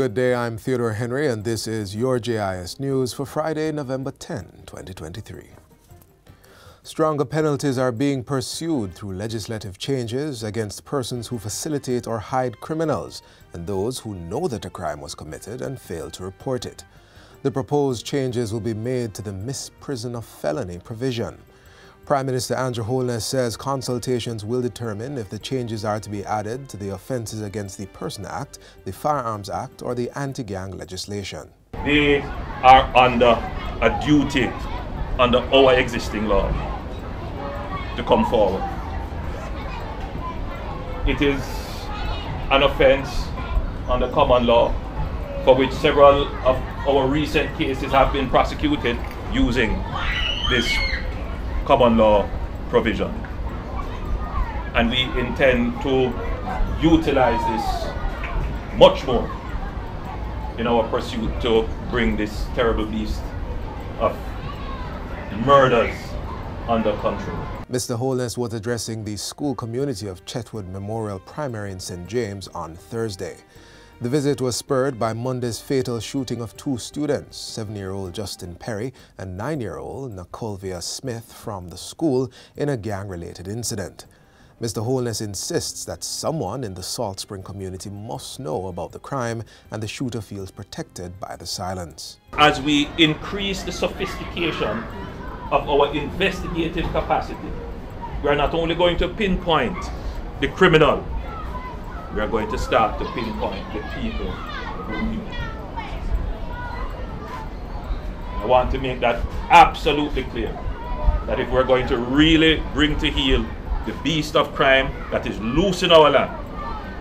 Good day, I'm Theodore Henry, and this is your JIS News for Friday, November 10, 2023. Stronger penalties are being pursued through legislative changes against persons who facilitate or hide criminals and those who know that a crime was committed and fail to report it. The proposed changes will be made to the misprison of felony provision. Prime Minister Andrew Holness says consultations will determine if the changes are to be added to the Offences Against the Person Act, the Firearms Act, or the anti-gang legislation. They are under a duty under our existing law to come forward. It is an offence under common law for which several of our recent cases have been prosecuted using this common law provision. And we intend to utilize this much more in our pursuit to bring this terrible beast of murders under control. Mr. Holness was addressing the school community of Chetwood Memorial Primary in St. James on Thursday. The visit was spurred by Monday's fatal shooting of two students, 7-year-old Justin Perry and 9-year-old Nacolvia Smith from the school in a gang-related incident. Mr. Holness insists that someone in the Salt Spring community must know about the crime and the shooter feels protected by the silence. As we increase the sophistication of our investigative capacity, we are not only going to pinpoint the criminal, we are going to start to pinpoint the people who knew. I want to make that absolutely clear, that if we're going to really bring to heel the beast of crime that is loose in our land,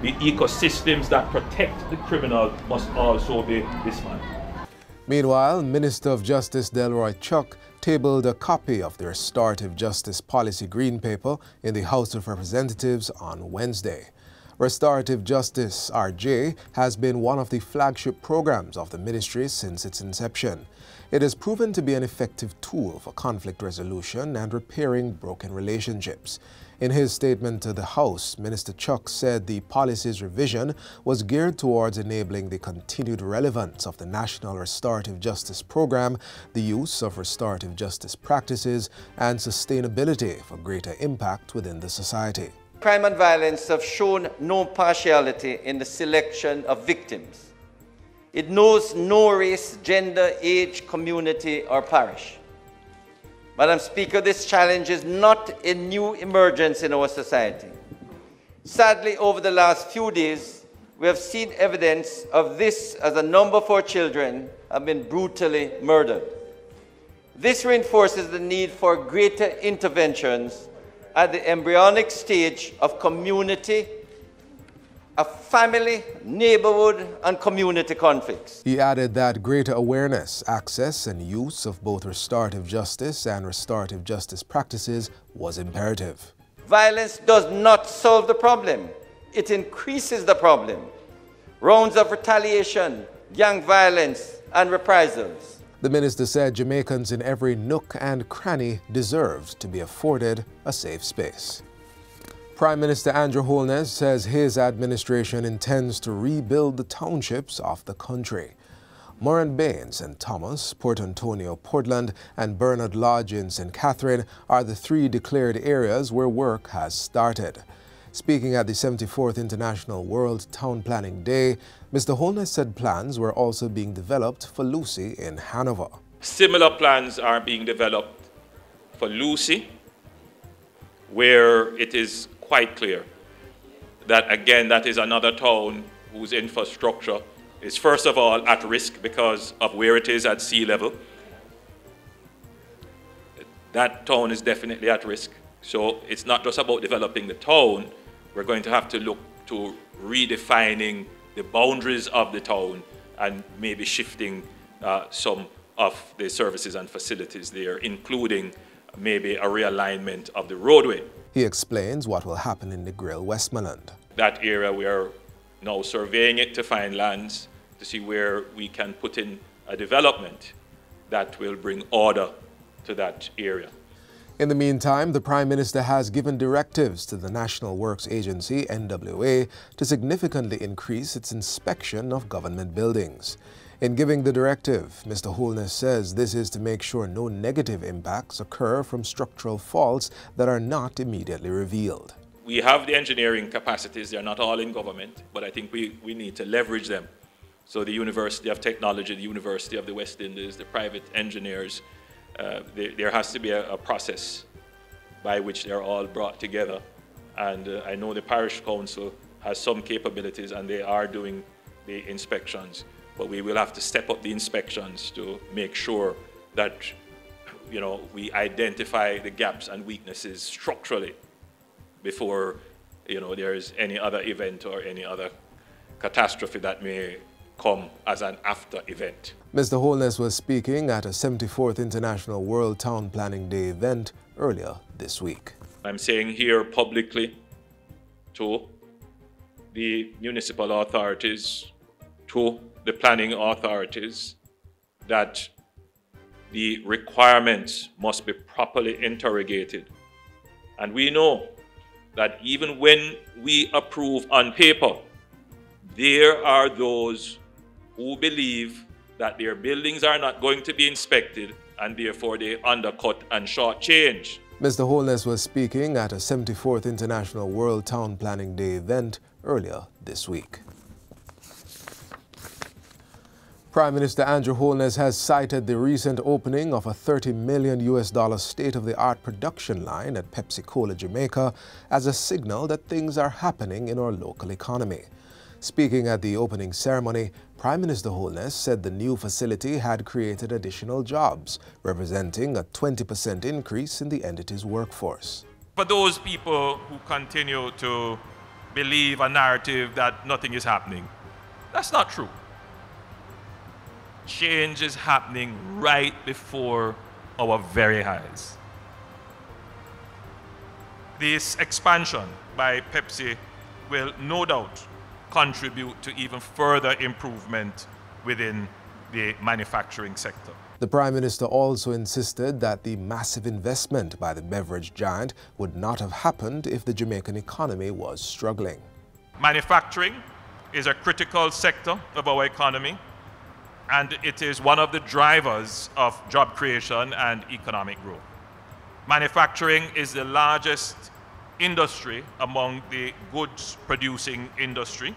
the ecosystems that protect the criminal must also be dismantled. Meanwhile, Minister of Justice Delroy Chuck tabled a copy of the Restorative Justice Policy Green Paper in the House of Representatives on Wednesday. Restorative Justice, RJ, has been one of the flagship programs of the ministry since its inception. It has proven to be an effective tool for conflict resolution and repairing broken relationships. In his statement to the House, Minister Chuck said the policy's revision was geared towards enabling the continued relevance of the National Restorative Justice Program, the use of restorative justice practices, and sustainability for greater impact within the society. Crime and violence have shown no partiality in the selection of victims. It knows no race, gender, age, community, or parish. Madam Speaker, this challenge is not a new emergence in our society. Sadly, over the last few days, we have seen evidence of this as a number of our children have been brutally murdered. This reinforces the need for greater interventions at the embryonic stage of community, of family, neighborhood, and community conflicts. He added that greater awareness, access, and use of both restorative justice and restorative justice practices was imperative. Violence does not solve the problem. It increases the problem. Rounds of retaliation, gang violence, and reprisals. The minister said Jamaicans in every nook and cranny deserved to be afforded a safe space. Prime Minister Andrew Holness says his administration intends to rebuild the townships of the country. Moran Bain, St. Thomas, Port Antonio, Portland, and Bernard Lodge in St. Catherine are the three declared areas where work has started. Speaking at the 74th International World Town Planning Day, Mr. Holness said plans were also being developed for Lucy in Hanover. Similar plans are being developed for Lucy, where it is quite clear that, again, that is another town whose infrastructure is first of all at risk because of where it is at sea level. That town is definitely at risk. So it's not just about developing the town. We're going to have to look to redefining the boundaries of the town and maybe shifting some of the services and facilities there, including maybe a realignment of the roadway. He explains what will happen in the Grill, Westmoreland. That area, we are now surveying it to find lands to see where we can put in a development that will bring order to that area. In the meantime, the Prime Minister has given directives to the National Works Agency, NWA, to significantly increase its inspection of government buildings. In giving the directive, Mr. Holness says this is to make sure no negative impacts occur from structural faults that are not immediately revealed. We have the engineering capacities. They're not all in government, but I think we need to leverage them. So the University of Technology, the University of the West Indies, the private engineers, there has to be a process by which they're all brought together. And I know the Parish Council has some capabilities and they are doing the inspections, but we will have to step up the inspections to make sure that, you know, we identify the gaps and weaknesses structurally before, you know, there is any other event or any other catastrophe that may come as an after event. Mr. Holness was speaking at a 74th International World Town Planning Day event earlier this week. I'm saying here publicly to the municipal authorities, to the planning authorities, that the requirements must be properly interrogated. And we know that even when we approve on paper, there are those who believe that their buildings are not going to be inspected and therefore they undercut and shortchange. Mr. Holness was speaking at a 74th International World Town Planning Day event earlier this week. Prime Minister Andrew Holness has cited the recent opening of a $30 million state-of-the-art production line at Pepsi Cola, Jamaica, as a signal that things are happening in our local economy. Speaking at the opening ceremony, Prime Minister Holness said the new facility had created additional jobs, representing a 20% increase in the entity's workforce. For those people who continue to believe a narrative that nothing is happening, that's not true. Change is happening right before our very eyes. This expansion by Pepsi will no doubt contribute to even further improvement within the manufacturing sector. The Prime Minister also insisted that the massive investment by the beverage giant would not have happened if the Jamaican economy was struggling. Manufacturing is a critical sector of our economy, and it is one of the drivers of job creation and economic growth. Manufacturing is the largest industry among the goods producing industry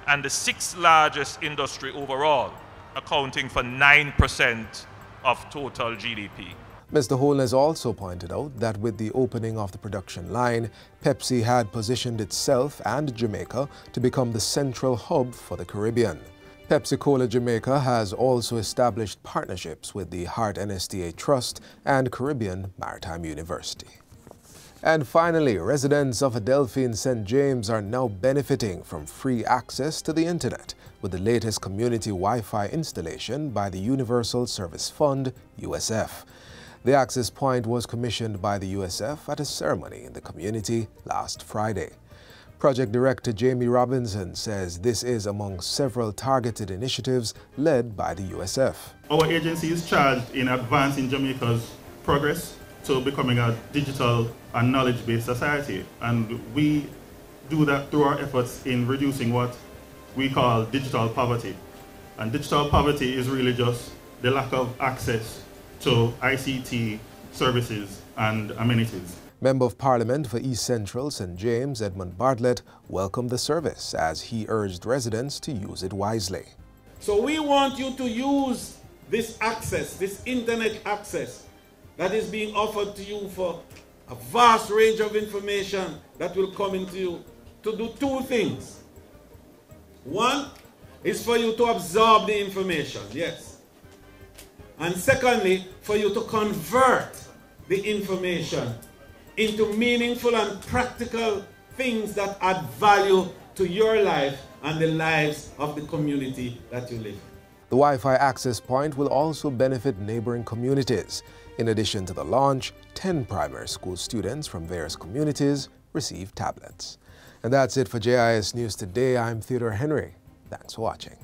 and the 6th largest industry overall, accounting for 9% of total GDP. Mr. Holness also pointed out that with the opening of the production line, Pepsi had positioned itself and Jamaica to become the central hub for the Caribbean. Pepsi Cola Jamaica has also established partnerships with the Hart NSTA Trust and Caribbean Maritime University. And finally, residents of Adelphi in St. James are now benefiting from free access to the internet with the latest community Wi-Fi installation by the Universal Service Fund, USF. The access point was commissioned by the USF at a ceremony in the community last Friday. Project Director Jamie Robinson says this is among several targeted initiatives led by the USF. Our agency is charged in advancing Jamaica's progress to becoming a digital and knowledge-based society. And we do that through our efforts in reducing what we call digital poverty. And digital poverty is really just the lack of access to ICT services and amenities. Member of Parliament for East Central St. James, Edmund Bartlett, welcomed the service as he urged residents to use it wisely. So we want you to use this access, this internet access that is being offered to you for a vast range of information that will come into you, to do two things. One is for you to absorb the information, yes. And secondly, for you to convert the information into meaningful and practical things that add value to your life and the lives of the community that you live in. The Wi-Fi access point will also benefit neighboring communities. In addition to the launch, 10 primary school students from various communities received tablets. And that's it for JIS News Today. I'm Theodore Henry. Thanks for watching.